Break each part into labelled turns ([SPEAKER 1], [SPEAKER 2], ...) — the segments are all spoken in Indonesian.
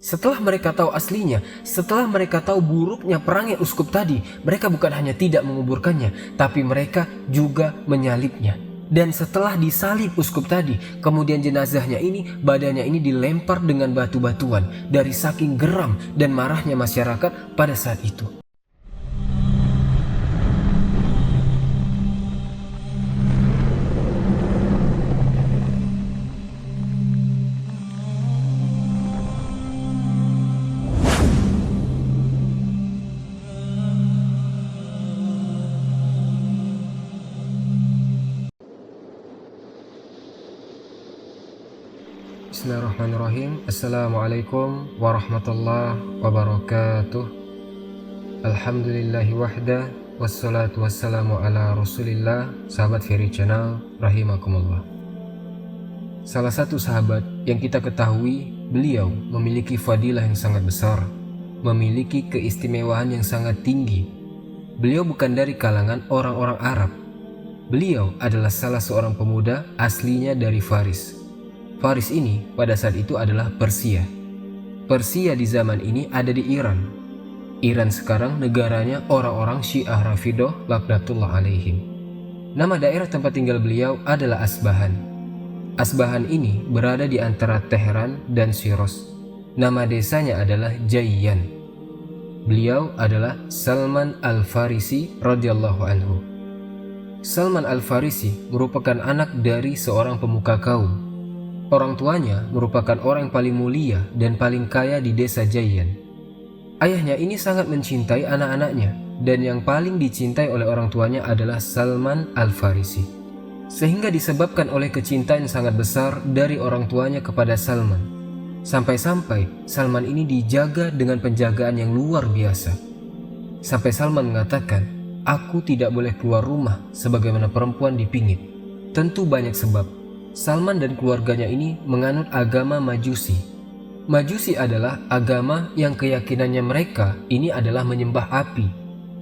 [SPEAKER 1] Setelah mereka tahu aslinya, setelah mereka tahu buruknya perangnya uskup tadi, mereka bukan hanya tidak menguburkannya, tapi mereka juga menyalibnya. Dan setelah disalib uskup tadi, kemudian jenazahnya ini, badannya ini dilempar dengan batu-batuan dari saking geram dan marahnya masyarakat pada saat itu. Bismillahirrahmanirrahim. Assalamualaikum warahmatullahi wabarakatuh. Alhamdulillahi wahda, wassalatu wassalamu ala rasulillah. Sahabat Fairy Channel, rahimakumullah. Salah satu sahabat yang kita ketahui, beliau memiliki fadilah yang sangat besar, memiliki keistimewaan yang sangat tinggi. Beliau bukan dari kalangan orang-orang Arab. Beliau adalah salah seorang pemuda aslinya dari Faris. Faris ini pada saat itu adalah Persia. Persia di zaman ini ada di Iran. Iran sekarang negaranya orang-orang Syiah Rafidah laknatullah alaihim. Nama daerah tempat tinggal beliau adalah Asbahan. Asbahan ini berada di antara Teheran dan Shiraz. Nama desanya adalah Jayyan. Beliau adalah Salman Al-Farisi radhiyallahu anhu. Salman Al-Farisi merupakan anak dari seorang pemuka kaum. Orang tuanya merupakan orang yang paling mulia dan paling kaya di desa Jayyan. Ayahnya ini sangat mencintai anak-anaknya, dan yang paling dicintai oleh orang tuanya adalah Salman Al-Farisi. Sehingga disebabkan oleh kecintaan yang sangat besar dari orang tuanya kepada Salman, sampai-sampai Salman ini dijaga dengan penjagaan yang luar biasa. Sampai Salman mengatakan, "Aku tidak boleh keluar rumah sebagaimana perempuan dipingit." Tentu banyak sebab. Salman dan keluarganya ini menganut agama Majusi. Majusi adalah agama yang keyakinannya mereka ini adalah menyembah api,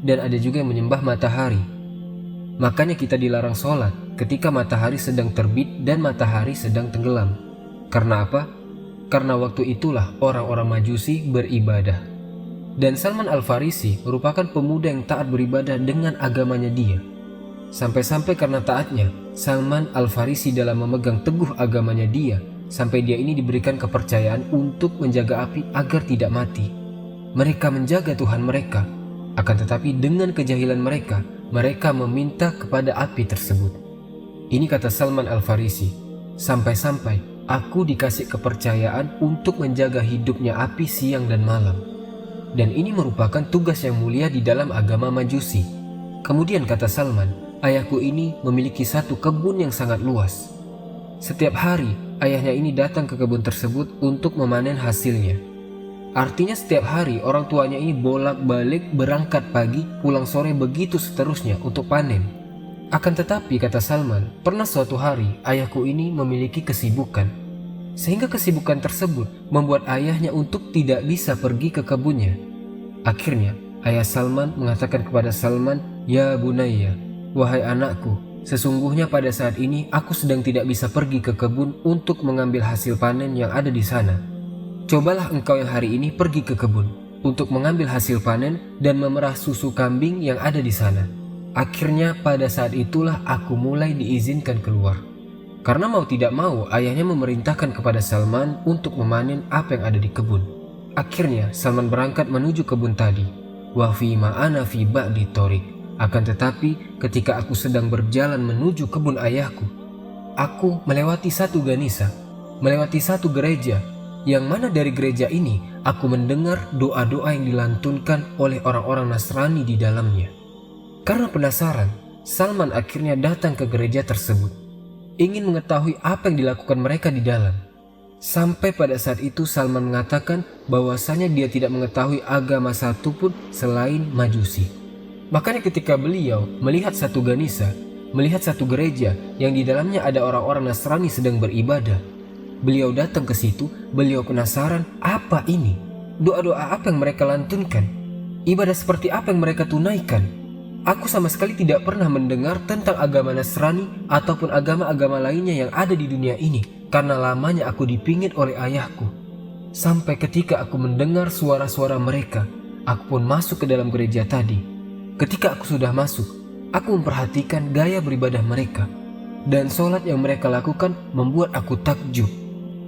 [SPEAKER 1] dan ada juga yang menyembah matahari. Makanya kita dilarang sholat ketika matahari sedang terbit dan matahari sedang tenggelam. Karena apa? Karena waktu itulah orang-orang Majusi beribadah. Dan Salman Al-Farisi merupakan pemuda yang taat beribadah dengan agamanya dia. Sampai-sampai karena taatnya, Salman Al-Farisi dalam memegang teguh agamanya dia, sampai dia ini diberikan kepercayaan untuk menjaga api agar tidak mati. Mereka menjaga Tuhan mereka, akan tetapi dengan kejahilan mereka, mereka meminta kepada api tersebut. Ini kata Salman Al-Farisi, "Sampai-sampai aku dikasih kepercayaan untuk menjaga hidupnya api siang dan malam." Dan ini merupakan tugas yang mulia di dalam agama Majusi. Kemudian kata Salman, "Ayahku ini memiliki satu kebun yang sangat luas. Setiap hari ayahnya ini datang ke kebun tersebut untuk memanen hasilnya. Artinya setiap hari orang tuanya ini bolak-balik berangkat pagi, pulang sore begitu seterusnya untuk panen. Akan tetapi kata Salman, pernah suatu hari ayahku ini memiliki kesibukan. Sehingga kesibukan tersebut membuat ayahnya untuk tidak bisa pergi ke kebunnya. Akhirnya ayah Salman mengatakan kepada Salman, 'Ya bunayya, wahai anakku, sesungguhnya pada saat ini aku sedang tidak bisa pergi ke kebun untuk mengambil hasil panen yang ada di sana. Cobalah engkau yang hari ini pergi ke kebun untuk mengambil hasil panen dan memerah susu kambing yang ada di sana.' Akhirnya pada saat itulah aku mulai diizinkan keluar. Karena mau tidak mau ayahnya memerintahkan kepada Salman untuk memanen apa yang ada di kebun. Akhirnya Salman berangkat menuju kebun tadi. Wa fi ma ana fi ba'di thoriq. Akan tetapi ketika aku sedang berjalan menuju kebun ayahku, aku melewati satu ganisa, melewati satu gereja, yang mana dari gereja ini aku mendengar doa-doa yang dilantunkan oleh orang-orang Nasrani di dalamnya. Karena penasaran, Salman akhirnya datang ke gereja tersebut, ingin mengetahui apa yang dilakukan mereka di dalam. Sampai pada saat itu Salman mengatakan bahwasanya dia tidak mengetahui agama satupun selain Majusi. Makanya ketika beliau melihat satu ganisa, melihat satu gereja yang di dalamnya ada orang-orang Nasrani sedang beribadah, beliau datang ke situ. Beliau penasaran, apa ini? Doa-doa apa yang mereka lantunkan? Ibadah seperti apa yang mereka tunaikan? Aku sama sekali tidak pernah mendengar tentang agama Nasrani ataupun agama-agama lainnya yang ada di dunia ini, karena lamanya aku dipingit oleh ayahku. Sampai ketika aku mendengar suara-suara mereka, aku pun masuk ke dalam gereja tadi. Ketika aku sudah masuk, aku memperhatikan gaya beribadah mereka, dan sholat yang mereka lakukan membuat aku takjub.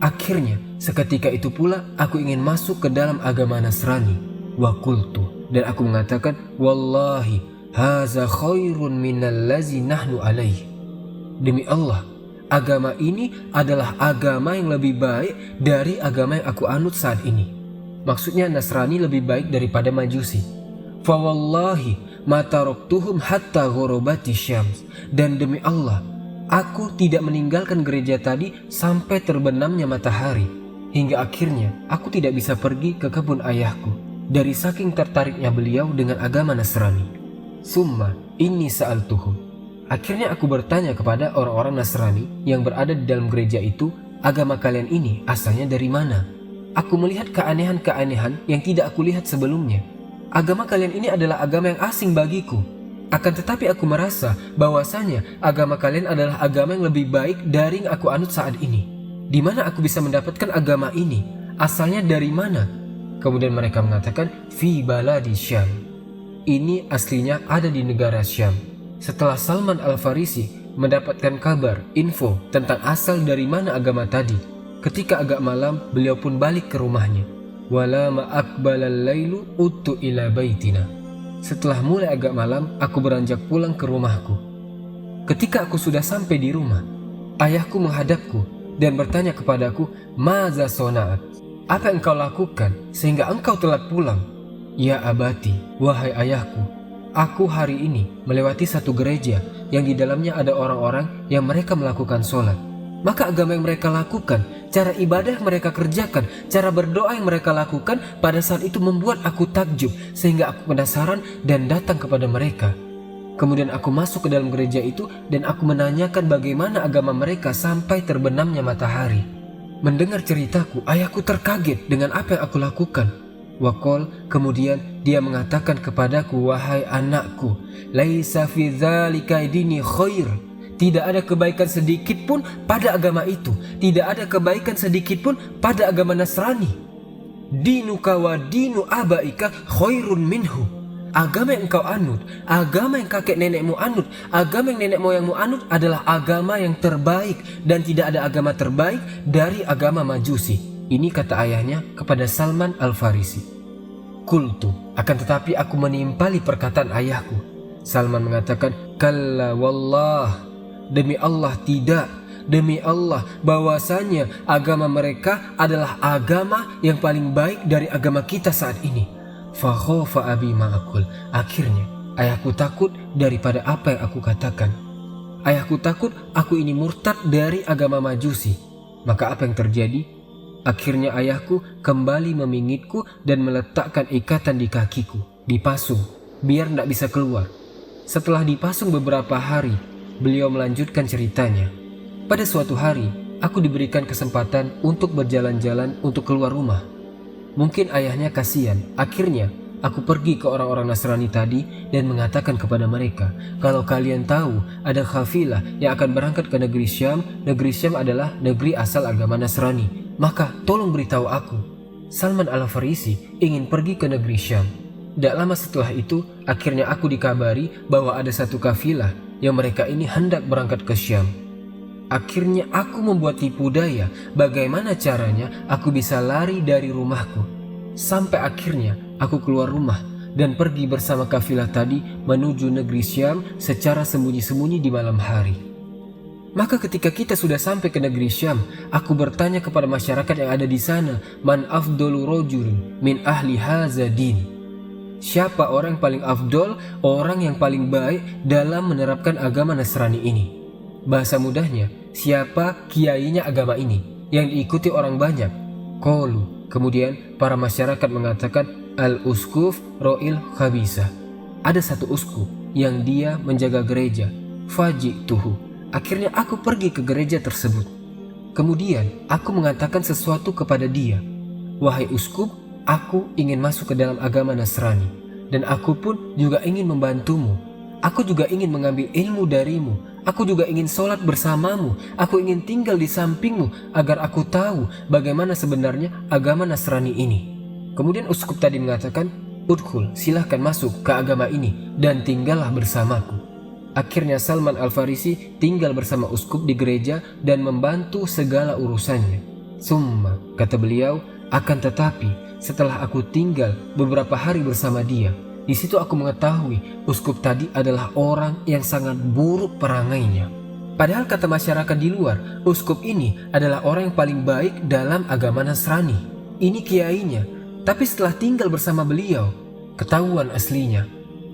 [SPEAKER 1] Akhirnya, seketika itu pula aku ingin masuk ke dalam agama Nasrani. Wa qultu, dan aku mengatakan, wallahi haza khairun minallazi nahnu alaih. Demi Allah, agama ini adalah agama yang lebih baik dari agama yang aku anut saat ini. Maksudnya Nasrani lebih baik daripada Majusi. Fa wallahi ma taraktuhum hatta ghorobati syams. Dan demi Allah, aku tidak meninggalkan gereja tadi sampai terbenamnya matahari. Hingga akhirnya aku tidak bisa pergi ke kebun ayahku dari saking tertariknya beliau dengan agama Nasrani. Summa inni sa'altuhum. Akhirnya aku bertanya kepada orang-orang Nasrani yang berada di dalam gereja itu, agama kalian ini asalnya dari mana? Aku melihat keanehan-keanehan yang tidak aku lihat sebelumnya. Agama kalian ini adalah agama yang asing bagiku. Akan tetapi aku merasa bahwasanya agama kalian adalah agama yang lebih baik dari yang aku anut saat ini. Di mana aku bisa mendapatkan agama ini? Asalnya dari mana? Kemudian mereka mengatakan, fi baladi Syam. Ini aslinya ada di negara Syam. Setelah Salman Al-Farisi mendapatkan kabar, info tentang asal dari mana agama tadi, ketika agak malam beliau pun balik ke rumahnya. Wala ma aqbalal lailu utu ila baitina. Setelah mulai agak malam, aku beranjak pulang ke rumahku. Ketika aku sudah sampai di rumah, ayahku menghadapku dan bertanya kepadaku, maza sona'at? Apa yang engkau lakukan sehingga engkau telat pulang? Ya abati, wahai ayahku, aku hari ini melewati satu gereja yang di dalamnya ada orang-orang yang mereka melakukan sholat. Maka agama yang mereka lakukan, cara ibadah yang mereka kerjakan, cara berdoa yang mereka lakukan pada saat itu membuat aku takjub sehingga aku penasaran dan datang kepada mereka. Kemudian aku masuk ke dalam gereja itu dan aku menanyakan bagaimana agama mereka sampai terbenamnya matahari. Mendengar ceritaku, ayahku terkaget dengan apa yang aku lakukan. Waqal, kemudian dia mengatakan kepadaku, wahai anakku, laisa fi dzalika dini khair. Tidak ada kebaikan sedikit pun pada agama itu. Tidak ada kebaikan sedikit pun pada agama Nasrani. Dinuka wa dinu abaika khairun minhu. Agama yang engkau anut, agama yang kakek nenekmu anut, agama yang nenek moyangmu anut adalah agama yang terbaik. Dan tidak ada agama terbaik dari agama Majusi. Ini kata ayahnya kepada Salman Al-Farisi. Kultu, akan tetapi aku menimpali perkataan ayahku. Salman mengatakan, kalla wallah. Demi Allah tidak, demi Allah bahwasanya agama mereka adalah agama yang paling baik dari agama kita saat ini. Fakhofa abi ma'akul. Akhirnya ayahku takut daripada apa yang aku katakan. Ayahku takut aku ini murtad dari agama Majusi. Maka apa yang terjadi? Akhirnya ayahku kembali memingitku dan meletakkan ikatan di kakiku, dipasung biar tidak bisa keluar. Setelah dipasung beberapa hari, beliau melanjutkan ceritanya. Pada suatu hari, aku diberikan kesempatan untuk berjalan-jalan untuk keluar rumah. Mungkin ayahnya kasihan. Akhirnya, aku pergi ke orang-orang Nasrani tadi dan mengatakan kepada mereka, kalau kalian tahu ada kafilah yang akan berangkat ke negeri Syam adalah negeri asal agama Nasrani, maka tolong beritahu aku. Salman Al-Farisi ingin pergi ke negeri Syam. Tidak lama setelah itu, akhirnya aku dikabari bahwa ada satu kafilah yang mereka ini hendak berangkat ke Syam. Akhirnya aku membuat tipu daya bagaimana caranya aku bisa lari dari rumahku. Sampai akhirnya aku keluar rumah dan pergi bersama kafilah tadi menuju negeri Syam secara sembunyi-sembunyi di malam hari. Maka ketika kita sudah sampai ke negeri Syam, aku bertanya kepada masyarakat yang ada di sana, man afdalu rajulin min ahli hadza din. Siapa orang yang paling afdol, orang yang paling baik dalam menerapkan agama Nasrani ini? Bahasa mudahnya, siapa kiainya agama ini yang diikuti orang banyak? Qalu. Kemudian para masyarakat mengatakan, al-uskuf ro'il khabisa. Ada satu uskup yang dia menjaga gereja. Fajituhu. Akhirnya aku pergi ke gereja tersebut. Kemudian aku mengatakan sesuatu kepada dia. Wahai uskup, aku ingin masuk ke dalam agama Nasrani, dan aku pun juga ingin membantumu. Aku juga ingin mengambil ilmu darimu. Aku juga ingin sholat bersamamu. Aku ingin tinggal di sampingmu agar aku tahu bagaimana sebenarnya agama Nasrani ini. Kemudian uskup tadi mengatakan, udkhul, silahkan masuk ke agama ini dan tinggallah bersamaku. Akhirnya Salman Al-Farisi tinggal bersama uskup di gereja dan membantu segala urusannya. Summa, kata beliau, akan tetapi setelah aku tinggal beberapa hari bersama dia, di situ aku mengetahui uskup tadi adalah orang yang sangat buruk perangainya. Padahal kata masyarakat di luar, uskup ini adalah orang yang paling baik dalam agama Nasrani. Ini kiainya, tapi setelah tinggal bersama beliau, ketahuan aslinya.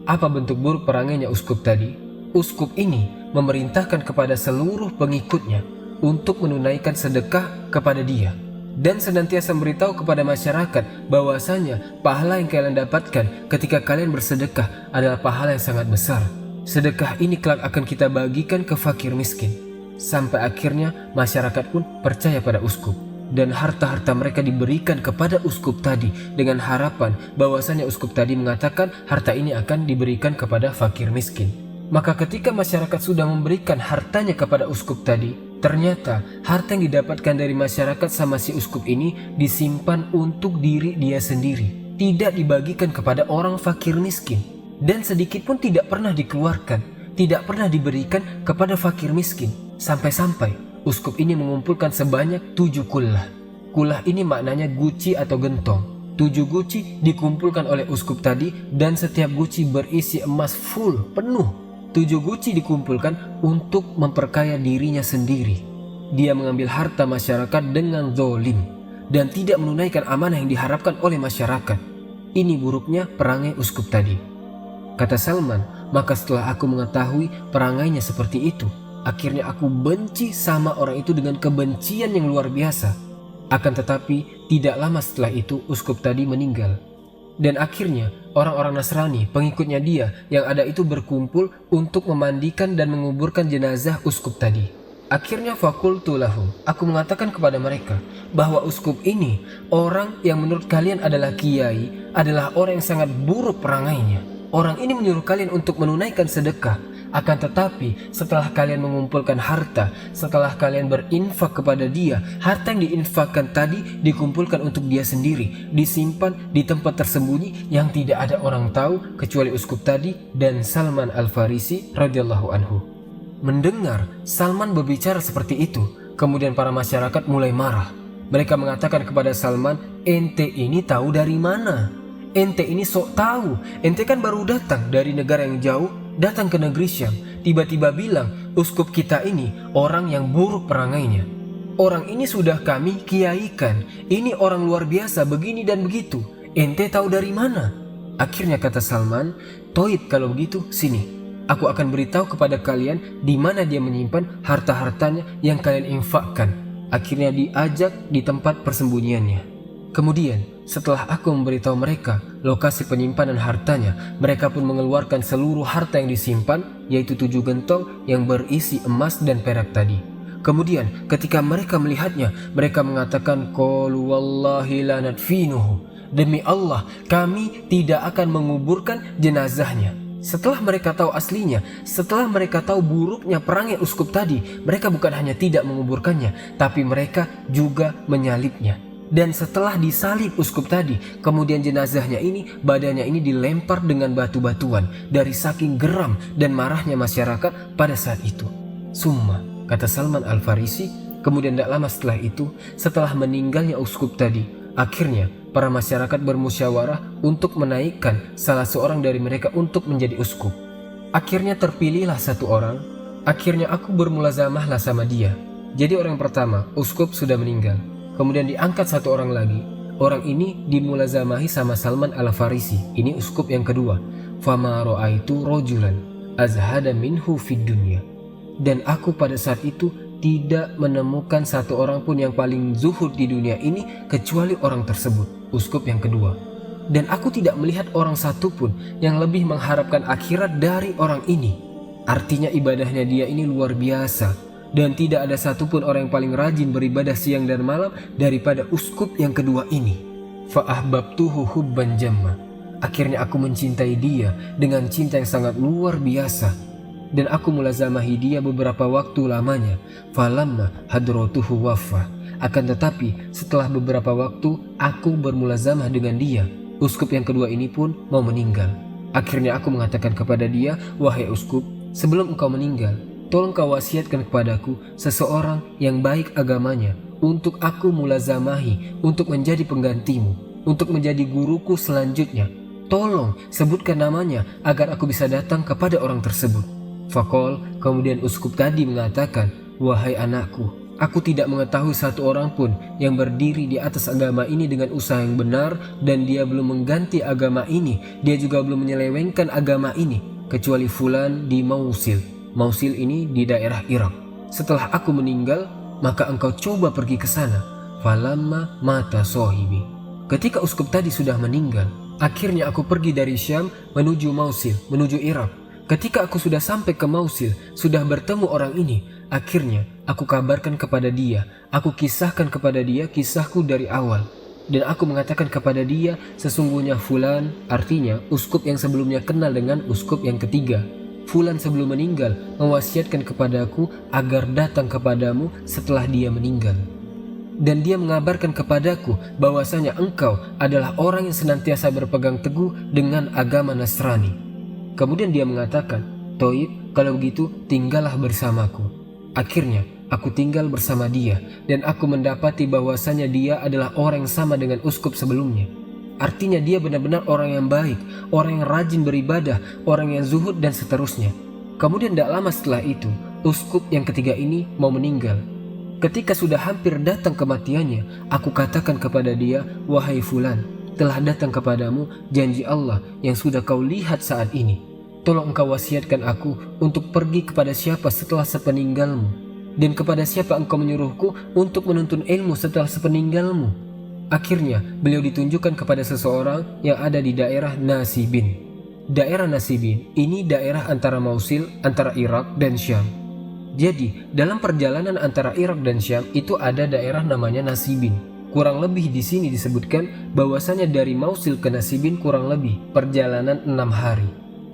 [SPEAKER 1] Apa bentuk buruk perangainya uskup tadi? Uskup ini memerintahkan kepada seluruh pengikutnya untuk menunaikan sedekah kepada dia dan senantiasa memberitahu kepada masyarakat bahwasanya pahala yang kalian dapatkan ketika kalian bersedekah adalah pahala yang sangat besar. Sedekah ini kelak akan kita bagikan ke fakir miskin. Sampai akhirnya masyarakat pun percaya pada uskup dan harta-harta mereka diberikan kepada uskup tadi dengan harapan bahwasanya uskup tadi mengatakan harta ini akan diberikan kepada fakir miskin. Maka ketika masyarakat sudah memberikan hartanya kepada uskup tadi, ternyata harta yang didapatkan dari masyarakat sama si uskup ini disimpan untuk diri dia sendiri, tidak dibagikan kepada orang fakir miskin, dan sedikit pun tidak pernah dikeluarkan, tidak pernah diberikan kepada fakir miskin. Sampai-sampai uskup ini mengumpulkan sebanyak 7 kullah. Kullah ini maknanya guci atau gentong. 7 guci dikumpulkan oleh uskup tadi dan setiap guci berisi emas full, penuh. 7 guci dikumpulkan untuk memperkaya dirinya sendiri. Dia mengambil harta masyarakat dengan zalim dan tidak menunaikan amanah yang diharapkan oleh masyarakat. Ini buruknya perangai uskup tadi. Kata Salman, maka setelah aku mengetahui perangainya seperti itu, akhirnya aku benci sama orang itu dengan kebencian yang luar biasa. Akan tetapi tidak lama setelah itu uskup tadi meninggal. Dan akhirnya orang-orang Nasrani, pengikutnya dia yang ada itu berkumpul untuk memandikan dan menguburkan jenazah uskup tadi. Akhirnya fakultu lahum, aku mengatakan kepada mereka bahwa uskup ini orang yang menurut kalian adalah kiai, adalah orang yang sangat buruk perangainya. Orang ini menyuruh kalian untuk menunaikan sedekah. Akan tetapi setelah kalian mengumpulkan harta, setelah kalian berinfak kepada dia, harta yang diinfakkan tadi dikumpulkan untuk dia sendiri, disimpan di tempat tersembunyi yang tidak ada orang tahu kecuali uskup tadi dan Salman Al-Farisi radhiyallahu anhu. Mendengar Salman berbicara seperti itu, kemudian para masyarakat mulai marah. Mereka mengatakan kepada Salman, ente ini tahu dari mana? Ente ini sok tahu, ente kan baru datang dari negara yang jauh, datang ke negeri Syam, tiba-tiba bilang uskup kita ini orang yang buruk perangainya. Orang ini sudah kami kiaikan, ini orang luar biasa begini dan begitu. Ente tahu dari mana? Akhirnya kata Salman, toib kalau begitu sini. Aku akan beritahu kepada kalian di mana dia menyimpan harta-hartanya yang kalian infakkan. Akhirnya diajak di tempat persembunyiannya. Kemudian setelah aku memberitahu mereka lokasi penyimpanan hartanya, mereka pun mengeluarkan seluruh harta yang disimpan, yaitu 7 gentong yang berisi emas dan perak tadi. Kemudian ketika mereka melihatnya, mereka mengatakan, qalu wallahi la nadfinuhu, demi Allah kami tidak akan menguburkan jenazahnya. Setelah mereka tahu aslinya, setelah mereka tahu buruknya perangai uskup tadi, mereka bukan hanya tidak menguburkannya, tapi mereka juga menyalibnya. Dan setelah disalib uskup tadi, kemudian jenazahnya ini, badannya ini dilempar dengan batu-batuan dari saking geram dan marahnya masyarakat pada saat itu. Summa, kata Salman Al-Farisi, kemudian tidak lama setelah itu, setelah meninggalnya uskup tadi, akhirnya para masyarakat bermusyawarah untuk menaikkan salah seorang dari mereka untuk menjadi uskup. Akhirnya terpilihlah satu orang. Akhirnya aku bermulazamahlah sama dia. Jadi orang pertama, uskup sudah meninggal. Kemudian diangkat satu orang lagi. Orang ini dimulazamahi sama Salman Al-Farisi. Ini uskup yang kedua. Fama ra'aitu rojulan azhada minhu fid dunya. Dan aku pada saat itu tidak menemukan satu orang pun yang paling zuhud di dunia ini kecuali orang tersebut, uskup yang kedua. Dan aku tidak melihat orang satupun yang lebih mengharapkan akhirat dari orang ini. Artinya ibadahnya dia ini luar biasa. Dan tidak ada satupun orang yang paling rajin beribadah siang dan malam daripada uskup yang kedua ini. Fa'ahbabtuhu hubban jamma. Akhirnya aku mencintai dia dengan cinta yang sangat luar biasa. dan aku mulazamahi dia beberapa waktu lamanya. Falamma hadratuhu wafa. Akan tetapi setelah beberapa waktu aku bermulazamah dengan dia, uskup yang kedua ini pun mau meninggal. Akhirnya aku mengatakan kepada dia, wahai uskup, sebelum engkau meninggal, tolong kau wasiatkan kepadaku seseorang yang baik agamanya untuk aku mulazamahi, untuk menjadi penggantimu, untuk menjadi guruku selanjutnya. Tolong sebutkan namanya agar aku bisa datang kepada orang tersebut. Faqal, kemudian uskup tadi mengatakan, wahai anakku, aku tidak mengetahui satu orang pun yang berdiri di atas agama ini dengan usaha yang benar, dan dia belum mengganti agama ini, dia juga belum menyelewengkan agama ini, kecuali fulan di Mausil. Mausil ini di daerah Irak. Setelah aku meninggal, maka engkau coba pergi ke sana. Falamma mata sohibi. Ketika uskup tadi sudah meninggal, akhirnya aku pergi dari Syam menuju Mausil, menuju Irak. Ketika aku sudah sampai ke Mausil, sudah bertemu orang ini, akhirnya aku kabarkan kepada dia, aku kisahkan kepada dia kisahku dari awal. Dan aku mengatakan kepada dia, sesungguhnya fulan, artinya uskup yang sebelumnya kenal dengan uskup yang ketiga. Fulan sebelum meninggal mewasiatkan kepadaku agar datang kepadamu setelah dia meninggal. Dan dia mengabarkan kepadaku bahwasanya engkau adalah orang yang senantiasa berpegang teguh dengan agama Nasrani. Kemudian dia mengatakan, Toib, kalau begitu tinggallah bersamaku. Akhirnya aku tinggal bersama dia, dan aku mendapati bahwasanya dia adalah orang yang sama dengan uskup sebelumnya. Artinya dia benar-benar orang yang baik, orang yang rajin beribadah, orang yang zuhud dan seterusnya. Kemudian tidak lama setelah itu, uskup yang ketiga ini mau meninggal. Ketika sudah hampir datang kematiannya, aku katakan kepada dia, wahai fulan, telah datang kepadamu janji Allah yang sudah kau lihat saat ini. Tolong engkau wasiatkan aku untuk pergi kepada siapa setelah sepeninggalmu, dan kepada siapa engkau menyuruhku untuk menuntun ilmu setelah sepeninggalmu. Akhirnya beliau ditunjukkan kepada seseorang yang ada di daerah Nasibin. Daerah Nasibin ini daerah antara Mausil, antara Irak dan Syam. Jadi dalam perjalanan antara Irak dan Syam itu ada daerah namanya Nasibin. Kurang lebih di sini disebutkan bahwasanya dari Mausil ke Nasibin kurang lebih perjalanan 6 hari.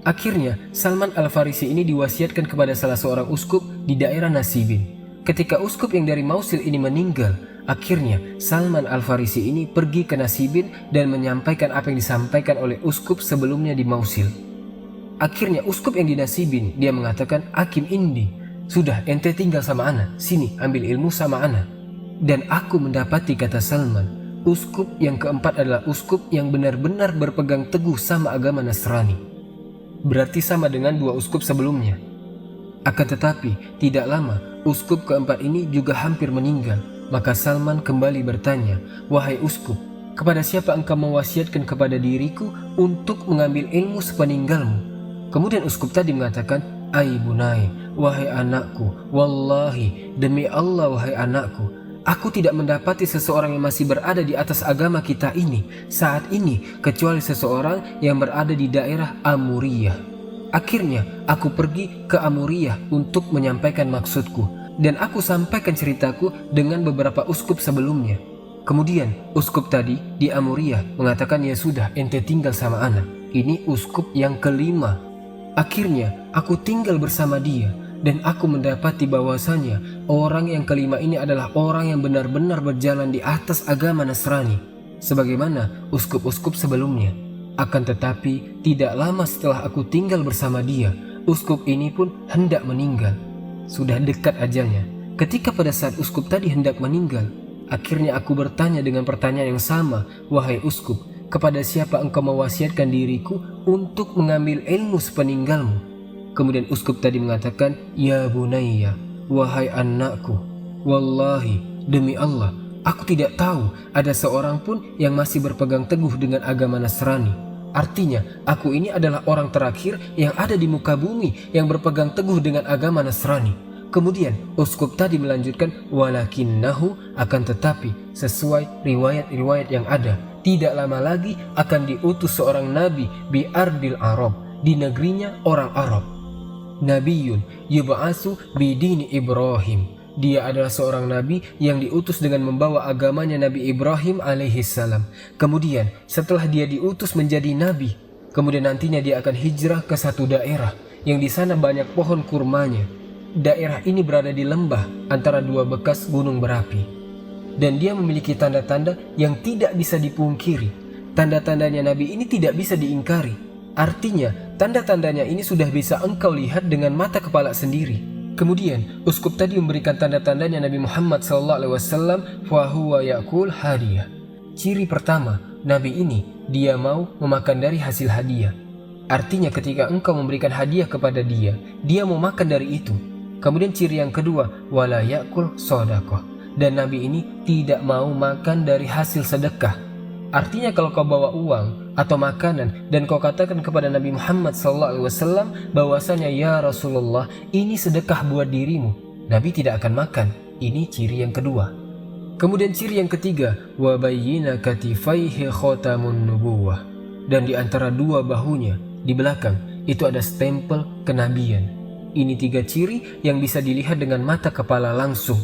[SPEAKER 1] Akhirnya Salman Al-Farisi ini diwasiatkan kepada salah seorang uskup di daerah Nasibin. Ketika uskup yang dari Mausil ini meninggal, akhirnya Salman Al-Farisi ini pergi ke Nasibin dan menyampaikan apa yang disampaikan oleh uskup sebelumnya di Mausil. Akhirnya uskup yang di Nasibin dia mengatakan, Hakim Indi, sudah ente tinggal sama ana, sini ambil ilmu sama ana. Dan aku mendapati, kata Salman, uskup yang keempat adalah uskup yang benar-benar berpegang teguh sama agama Nasrani. Berarti sama dengan dua uskup sebelumnya. Akan tetapi tidak lama uskup keempat ini juga hampir meninggal. Maka Salman kembali bertanya, wahai uskup, kepada siapa engkau mewasiatkan kepada diriku untuk mengambil ilmu sepeninggalmu? Kemudian uskup tadi mengatakan, ai bunai, wahai anakku, wallahi, demi Allah wahai anakku, aku tidak mendapati seseorang yang masih berada di atas agama kita ini saat ini kecuali seseorang yang berada di daerah Amuriyah. Akhirnya aku pergi ke Amuriyah untuk menyampaikan maksudku, dan aku sampaikan ceritaku dengan beberapa uskup sebelumnya. Kemudian uskup tadi di Amuriyah mengatakan, ya sudah ente tinggal sama ana. Ini uskup yang kelima. Akhirnya aku tinggal bersama dia, dan aku mendapati bahwasanya orang yang kelima ini adalah orang yang benar-benar berjalan di atas agama Nasrani, sebagaimana uskup-uskup sebelumnya. Akan tetapi tidak lama setelah aku tinggal bersama dia, uskup ini pun hendak meninggal. Sudah dekat ajalnya. Ketika pada saat uskup tadi hendak meninggal, akhirnya aku bertanya dengan pertanyaan yang sama, wahai uskup, kepada siapa engkau mewasiatkan diriku untuk mengambil ilmu sepeninggalmu? Kemudian uskup tadi mengatakan, ya bunayya, wahai anakku, wallahi, demi Allah, aku tidak tahu ada seorang pun yang masih berpegang teguh dengan agama Nasrani. Artinya, aku ini adalah orang terakhir yang ada di muka bumi yang berpegang teguh dengan agama Nasrani. Kemudian uskup tadi melanjutkan, walakinnahu, akan tetapi sesuai riwayat-riwayat yang ada, tidak lama lagi akan diutus seorang nabi bi ardil Arab, di negerinya orang Arab. Nabiyun yub'asu bidini Ibrahim. Dia adalah seorang nabi yang diutus dengan membawa agamanya Nabi Ibrahim alaihissalam. Kemudian setelah dia diutus menjadi nabi, kemudian nantinya dia akan hijrah ke satu daerah yang di sana banyak pohon kurmanya. Daerah ini berada di lembah antara dua bekas gunung berapi. Dan dia memiliki tanda-tanda yang tidak bisa dipungkiri. Tanda-tandanya Nabi ini tidak bisa diingkari. Artinya, tanda-tandanya ini sudah bisa engkau lihat dengan mata kepala sendiri. Kemudian, uskup tadi memberikan tanda-tandanya Nabi Muhammad SAW, fahuwa ya'kul hadiyah. Ciri pertama, Nabi ini, dia mau memakan dari hasil hadiah. Artinya ketika engkau memberikan hadiah kepada dia, dia mau makan dari itu. Kemudian ciri yang kedua, wala ya'kul shadaqah. Dan Nabi ini tidak mau makan dari hasil sedekah. Artinya kalau kau bawa uang atau makanan dan kau katakan kepada Nabi Muhammad SAW bahwasanya ya Rasulullah ini sedekah buat dirimu, Nabi tidak akan makan. Ini ciri yang kedua. Kemudian ciri yang ketiga, wa bayyina katifaihi khatamun nubuwah. Dan di antara dua bahunya di belakang itu ada stempel kenabian. Ini 3 ciri yang bisa dilihat dengan mata kepala langsung.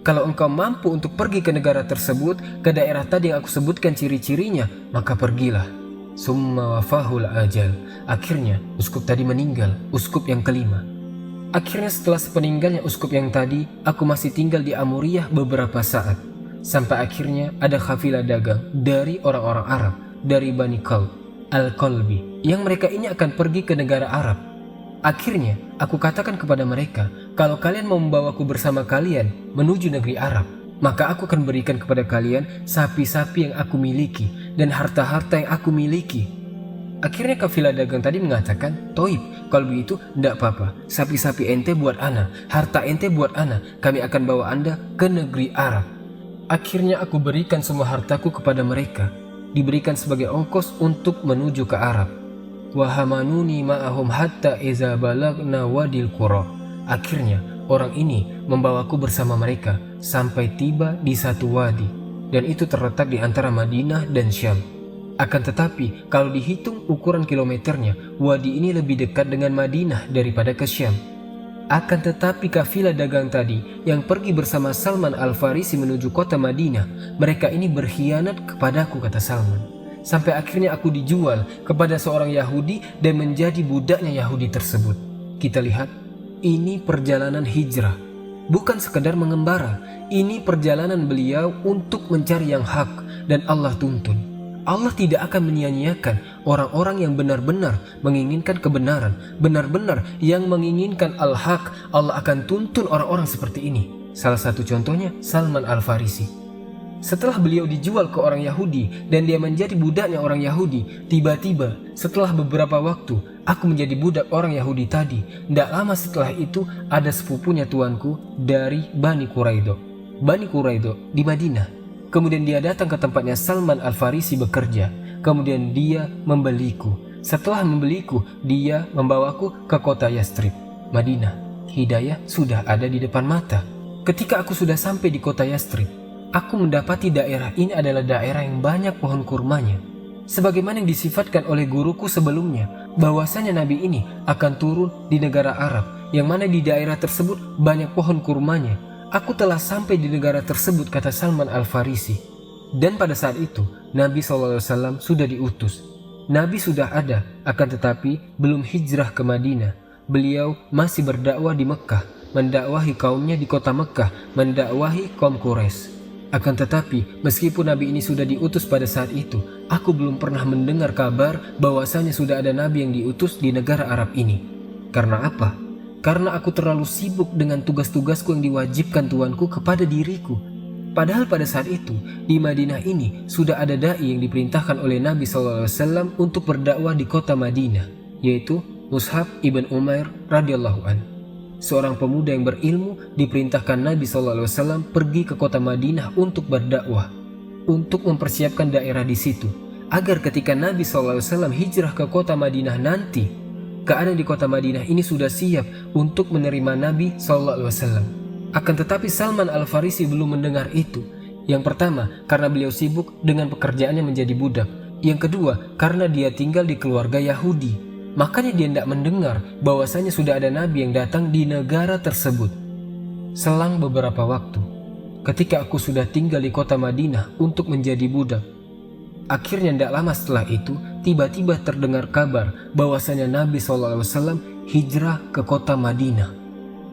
[SPEAKER 1] Kalau engkau mampu untuk pergi ke negara tersebut, ke daerah tadi yang aku sebutkan ciri-cirinya, maka pergilah. Summa wafahul ajal. Akhirnya uskup tadi meninggal, uskup yang kelima. Akhirnya setelah sepeninggalnya uskup yang tadi, aku masih tinggal di Amuriyah beberapa saat. Sampai akhirnya ada kafilah dagang dari orang-orang Arab, dari Bani Kalb, Al-Qalbi, yang mereka ini akan pergi ke negara Arab. Akhirnya aku katakan kepada mereka, kalau kalian mau membawaku bersama kalian menuju negeri Arab, maka aku akan berikan kepada kalian sapi-sapi yang aku miliki dan harta-harta yang aku miliki. Akhirnya kafilah dagang tadi mengatakan, toib, kalau begitu tidak apa-apa, sapi-sapi ente buat ana, harta ente buat ana, kami akan bawa anda ke negeri Arab. Akhirnya aku berikan semua hartaku kepada mereka, diberikan sebagai ongkos untuk menuju ke Arab. Wahamanuni ma'ahum hatta iza balagna wadil qura. Akhirnya orang ini membawaku bersama mereka sampai tiba di satu wadi, dan itu terletak di antara Madinah dan Syam. Akan tetapi kalau dihitung ukuran kilometernya, wadi ini lebih dekat dengan Madinah daripada ke Syam. Akan tetapi kafilah dagang tadi yang pergi bersama Salman Al-Farisi menuju kota Madinah, mereka ini berkhianat kepadaku, kata Salman. Sampai akhirnya aku dijual kepada seorang Yahudi dan menjadi budaknya Yahudi tersebut. Kita lihat, ini perjalanan hijrah, bukan sekedar mengembara. Ini perjalanan beliau untuk mencari yang hak dan Allah tuntun. Allah tidak akan menyia-nyiakan orang-orang yang benar-benar menginginkan kebenaran, benar-benar yang menginginkan al-haq. Allah akan tuntun orang-orang seperti ini. Salah satu contohnya Salman Al-Farisi. Setelah beliau dijual ke orang Yahudi dan dia menjadi budaknya orang Yahudi, tiba-tiba setelah beberapa waktu aku menjadi budak orang Yahudi tadi. Tidak lama setelah itu ada sepupunya tuanku dari Bani Quraido. Bani Quraido di Madinah. Kemudian dia datang ke tempatnya Salman Al-Farisi bekerja. Kemudian dia membeliku. Setelah membeliku, dia membawaku ke kota Yastrib, Madinah. Hidayah sudah ada di depan mata. Ketika aku sudah sampai di kota Yastrib, aku mendapati daerah ini adalah daerah yang banyak pohon kurmanya. Sebagaimana yang disifatkan oleh guruku sebelumnya, bahwasanya Nabi ini akan turun di negara Arab, yang mana di daerah tersebut banyak pohon kurmanya. Aku telah sampai di negara tersebut, kata Salman Al-Farisi. Dan pada saat itu, Nabi SAW sudah diutus. Nabi sudah ada, akan tetapi belum hijrah ke Madinah. Beliau masih berdakwah di Mekah, mendakwahi kaumnya di kota Mekah, mendakwahi kaum Quraisy. Akan tetapi, meskipun Nabi ini sudah diutus pada saat itu, aku belum pernah mendengar kabar bahwasanya sudah ada Nabi yang diutus di negara Arab ini. Karena apa? Karena aku terlalu sibuk dengan tugas-tugasku yang diwajibkan Tuanku kepada diriku. Padahal pada saat itu, di Madinah ini sudah ada da'i yang diperintahkan oleh Nabi SAW untuk berdakwah di kota Madinah, yaitu Mus'ab ibn Umair radhiyallahu anhu. Seorang pemuda yang berilmu diperintahkan Nabi SAW pergi ke kota Madinah untuk berdakwah, untuk mempersiapkan daerah di situ, agar ketika Nabi SAW hijrah ke kota Madinah nanti, keadaan di kota Madinah ini sudah siap untuk menerima Nabi SAW. Akan tetapi Salman Al-Farisi belum mendengar itu. Yang pertama, karena beliau sibuk dengan pekerjaannya menjadi budak. Yang kedua, karena dia tinggal di keluarga Yahudi. Makanya dia tidak mendengar bahwasanya sudah ada Nabi yang datang di negara tersebut. Selang beberapa waktu, ketika aku sudah tinggal di kota Madinah untuk menjadi budak, akhirnya tidak lama setelah itu, tiba-tiba terdengar kabar bahwasanya Nabi SAW hijrah ke kota Madinah.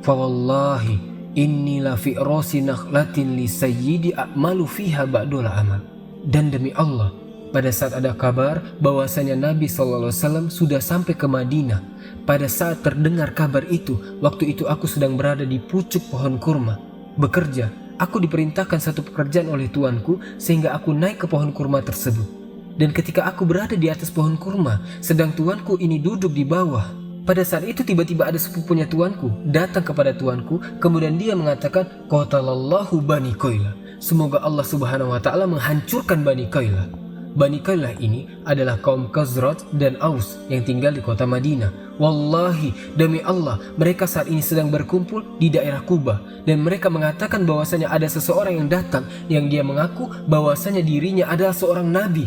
[SPEAKER 1] Fawallahi inni la fi rasi nakhlatin li sayyidi a'malu fiha ba'dul amal. Dan demi Allah, pada saat ada kabar bahwasanya Nabi SAW sudah sampai ke Madinah, pada saat terdengar kabar itu, waktu itu aku sedang berada di pucuk pohon kurma bekerja. Aku diperintahkan satu pekerjaan oleh tuanku sehingga aku naik ke pohon kurma tersebut. Dan ketika aku berada di atas pohon kurma, sedang tuanku ini duduk di bawah. Pada saat itu tiba-tiba ada sepupunya tuanku datang kepada tuanku, kemudian dia mengatakan, qatalallahu Bani Qailah. Semoga Allah Subhanahu wa taala menghancurkan Bani Qailah. Bani Qailah ini adalah kaum Khazraj dan Aus yang tinggal di kota Madinah. Wallahi, demi Allah, mereka saat ini sedang berkumpul di daerah Kuba, dan mereka mengatakan bahwasanya ada seseorang yang datang yang dia mengaku bahwasanya dirinya adalah seorang nabi.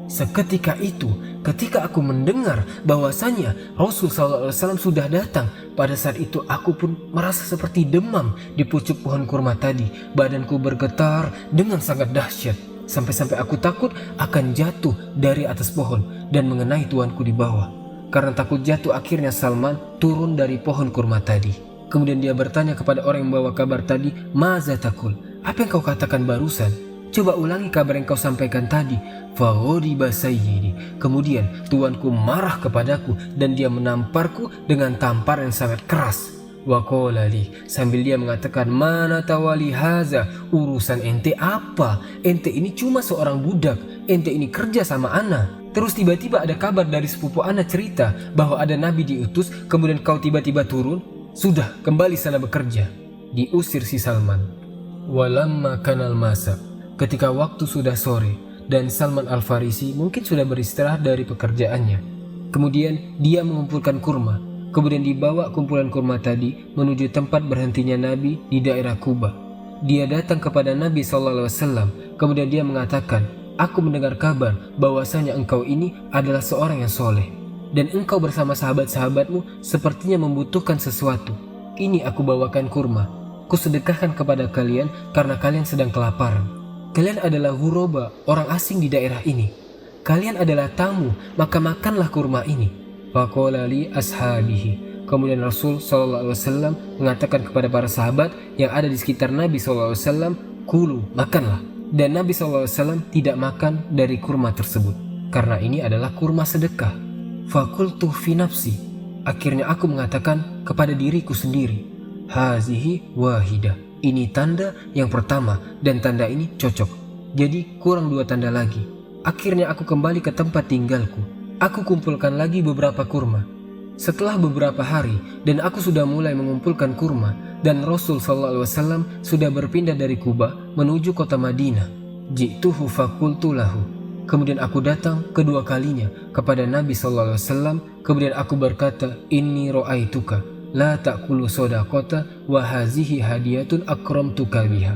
[SPEAKER 1] Seketika itu, ketika aku mendengar bahwasanya Rasul SAW sudah datang, pada saat itu aku pun merasa seperti demam di pucuk pohon kurma tadi. Badanku bergetar dengan sangat dahsyat, sampai-sampai aku takut akan jatuh dari atas pohon dan mengenai tuanku di bawah. Karena takut jatuh, akhirnya Salman turun dari pohon kurma tadi. Kemudian dia bertanya kepada orang yang membawa kabar tadi, "Maza takul? Apa yang kau katakan barusan? Coba ulangi kabar yang kau sampaikan tadi." Faghadiba sayyidi. Kemudian tuanku marah kepadaku dan dia menamparku dengan tampar yang sangat keras. Wa qala li, sambil dia mengatakan, "Mana tawali haza? Urusan ente apa? Ente ini cuma seorang budak. Ente ini kerja sama ana." Terus tiba-tiba ada kabar dari sepupu ana cerita bahwa ada nabi diutus, kemudian kau tiba-tiba turun. Sudah, kembali sana bekerja. Diusir si Salman. Walamma kanal masa. Ketika waktu sudah sore dan Salman Al-Farisi mungkin sudah beristirahat dari pekerjaannya, kemudian dia mengumpulkan kurma. Kemudian dibawa kumpulan kurma tadi menuju tempat berhentinya Nabi di daerah Kuba. Dia datang kepada Nabi SAW, kemudian dia mengatakan, "Aku mendengar kabar bahwasanya engkau ini adalah seorang yang soleh, dan engkau bersama sahabat-sahabatmu sepertinya membutuhkan sesuatu. Ini aku bawakan kurma. Kusedekahkan kepada kalian karena kalian sedang kelaparan. Kalian adalah huroba, orang asing di daerah ini. Kalian adalah tamu, maka makanlah kurma ini." Faqala li ashabihi. Kemudian Rasul SAW mengatakan kepada para sahabat yang ada di sekitar Nabi SAW, "Kulu, makanlah." Dan Nabi SAW tidak makan dari kurma tersebut, karena ini adalah kurma sedekah. Fakultu fi nafsi. Akhirnya aku mengatakan kepada diriku sendiri, hazihi wahidah. Ini tanda yang pertama dan tanda ini cocok. Jadi kurang 2 tanda lagi. Akhirnya aku kembali ke tempat tinggalku. Aku kumpulkan lagi beberapa kurma. Setelah beberapa hari dan aku sudah mulai mengumpulkan kurma, dan Rasul SAW sudah berpindah dari Kuba menuju kota Madinah. Ji'tuhu fakultu lahu. Kemudian aku datang kedua kalinya kepada Nabi SAW. Kemudian aku berkata, "Inni ro'aituka la ta'kulu sodaqata wa hazihi hadiyatun akramtuka biha."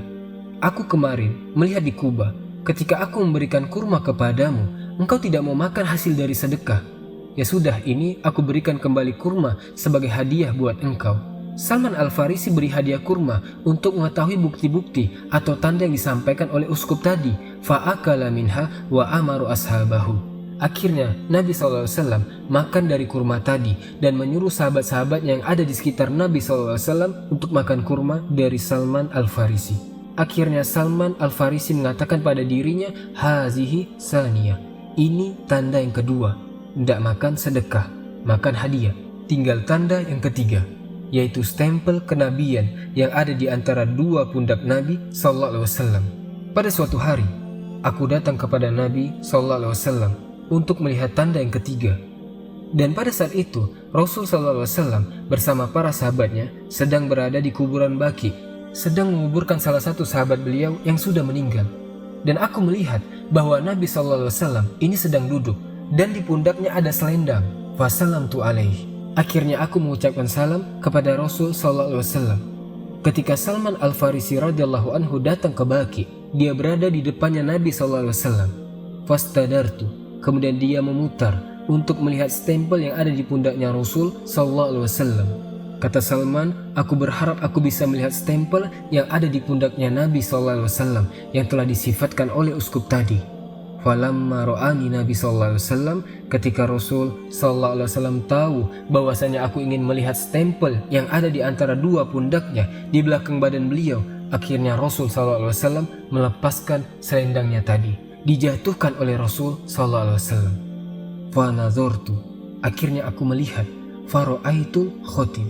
[SPEAKER 1] Aku kemarin melihat di Kuba, ketika aku memberikan kurma kepadamu, engkau tidak mau makan hasil dari sedekah. Ya sudah, ini aku berikan kembali kurma sebagai hadiah buat engkau. Salman Al-Farisi beri hadiah kurma untuk mengetahui bukti-bukti atau tanda yang disampaikan oleh uskup tadi. Fa'akala minha wa amaru ashabahu. Akhirnya Nabi SAW makan dari kurma tadi dan menyuruh sahabat-sahabat yang ada di sekitar Nabi SAW untuk makan kurma dari Salman Al-Farisi. Akhirnya Salman Al-Farisi mengatakan pada dirinya, hazihi saniyah. Ini tanda yang kedua. Tidak makan sedekah, makan hadiah. Tinggal tanda yang ketiga, yaitu stempel kenabian yang ada di antara 2 pundak Nabi SAW. Pada suatu hari, aku datang kepada Nabi SAW untuk melihat tanda yang ketiga. Dan pada saat itu, Rasul SAW bersama para sahabatnya sedang berada di kuburan Baqi, sedang menguburkan salah satu sahabat beliau yang sudah meninggal. Dan aku melihat bahwa Nabi SAW ini sedang duduk dan di pundaknya ada selendang. Fasalamtu alaihi. Akhirnya aku mengucapkan salam kepada Rasul SAW. Ketika Salman Al-Farisi radhiyallahu anhu datang ke Baqi, dia berada di depannya Nabi SAW. Fastadartu. Kemudian dia memutar untuk melihat stempel yang ada di pundaknya Rasul SAW. Kata Salman, aku berharap aku bisa melihat stempel yang ada di pundaknya Nabi SAW yang telah disifatkan oleh uskup tadi. Falamma ra'ani Nabi sallallahu alaihi wasallam, ketika Rasul sallallahu alaihi wasallam tahu bahwasanya aku ingin melihat stempel yang ada di antara dua pundaknya di belakang badan beliau, akhirnya Rasul sallallahu alaihi wasallam melepaskan selendangnya tadi, dijatuhkan oleh Rasul sallallahu alaihi wasallam. Fa nazartu, akhirnya aku melihat, fara'aitul khotim,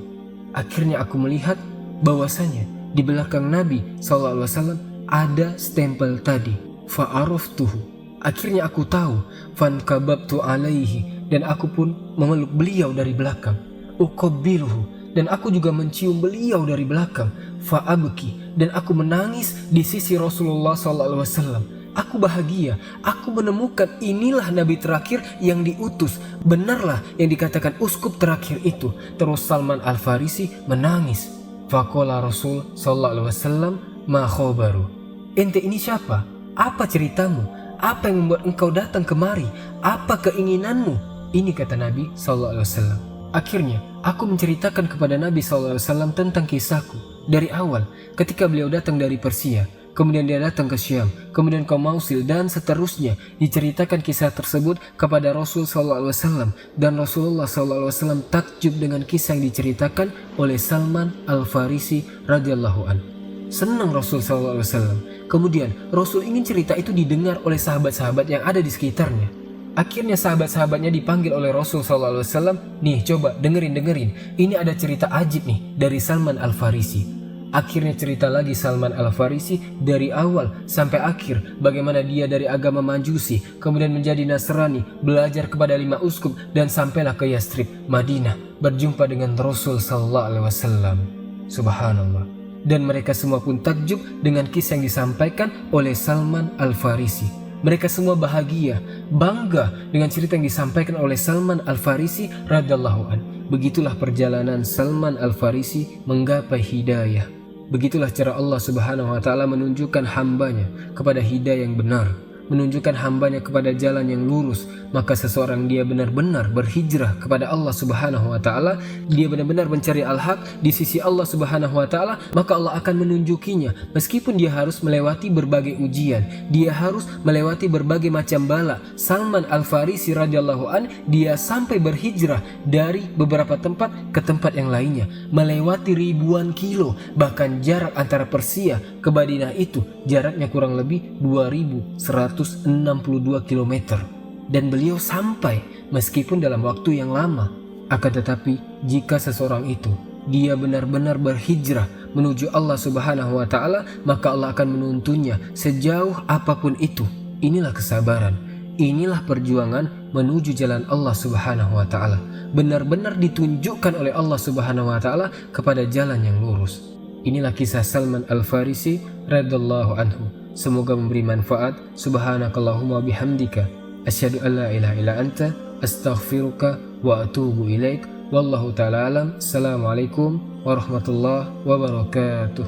[SPEAKER 1] akhirnya aku melihat bahwasanya di belakang Nabi sallallahu alaihi wasallam ada stempel tadi. Fa araftuhu, akhirnya aku tahu. Fankababtu alaihi, dan aku pun memeluk beliau dari belakang. Uqabbiluhu, dan aku juga mencium beliau dari belakang. Fa abki, dan aku menangis di sisi Rasulullah SAW. Aku bahagia, aku menemukan inilah Nabi terakhir yang diutus. Benarlah yang dikatakan uskup terakhir itu. Terus Salman Al-Farisi menangis. Faqala Rasul SAW, ma khobaru, ente ini siapa? Apa ceritamu? Apa yang membuat engkau datang kemari? Apa keinginanmu? Ini kata Nabi SAW. Akhirnya aku menceritakan kepada Nabi SAW tentang kisahku dari awal, ketika beliau datang dari Persia, kemudian dia datang ke Syam, kemudian ke Mausil, dan seterusnya. Diceritakan kisah tersebut kepada Rasul SAW, dan Rasulullah SAW takjub dengan kisah yang diceritakan oleh Salman Al-Farisi radhiyallahu anhu. Senang Rasul SAW. Kemudian Rasul ingin cerita itu didengar oleh sahabat-sahabat yang ada di sekitarnya. Akhirnya sahabat-sahabatnya dipanggil oleh Rasul SAW. Nih coba dengerin. Ini ada cerita ajib nih dari Salman Al-Farisi. Akhirnya cerita lagi Salman Al-Farisi dari awal sampai akhir, bagaimana dia dari agama Majusi kemudian menjadi Nasrani, belajar kepada 5 uskup, dan sampailah ke Yastrib, Madinah, berjumpa dengan Rasul SAW. Subhanallah. Dan mereka semua pun takjub dengan kisah yang disampaikan oleh Salman Al-Farisi. Mereka semua bahagia, bangga dengan cerita yang disampaikan oleh Salman Al-Farisi radhiyallahu an. Begitulah perjalanan Salman Al-Farisi menggapai hidayah. Begitulah cara Allah Subhanahu wa taala menunjukkan hambanya kepada hidayah yang benar, menunjukkan hambanya kepada jalan yang lurus. Maka seseorang dia benar-benar berhijrah kepada Allah Subhanahu wa taala, dia benar-benar mencari al-haq di sisi Allah Subhanahu wa taala, maka Allah akan menunjukinya. Meskipun dia harus melewati berbagai ujian, dia harus melewati berbagai macam bala. Salman Al-Farisi radhiyallahu an, dia sampai berhijrah dari beberapa tempat ke tempat yang lainnya, melewati ribuan kilo. Bahkan jarak antara Persia ke Madinah itu jaraknya kurang lebih 2162 km. Dan beliau sampai meskipun dalam waktu yang lama. Akan tetapi jika seseorang itu dia benar-benar berhijrah menuju Allah Subhanahu wa taala, maka Allah akan menuntunnya sejauh apapun itu. Inilah kesabaran, inilah perjuangan menuju jalan Allah Subhanahu wa taala. Benar-benar ditunjukkan oleh Allah Subhanahu wa taala kepada jalan yang lurus. Inilah kisah Salman Al-Farisi radhiyallahu anhu. Semoga memberi manfaat. Subhanakallahumma bihamdika, asyhadu an la ilaha illa anta, astaghfiruka wa atubu ilaik. Wallahu ta'ala alam. Assalamualaikum warahmatullahi wabarakatuh.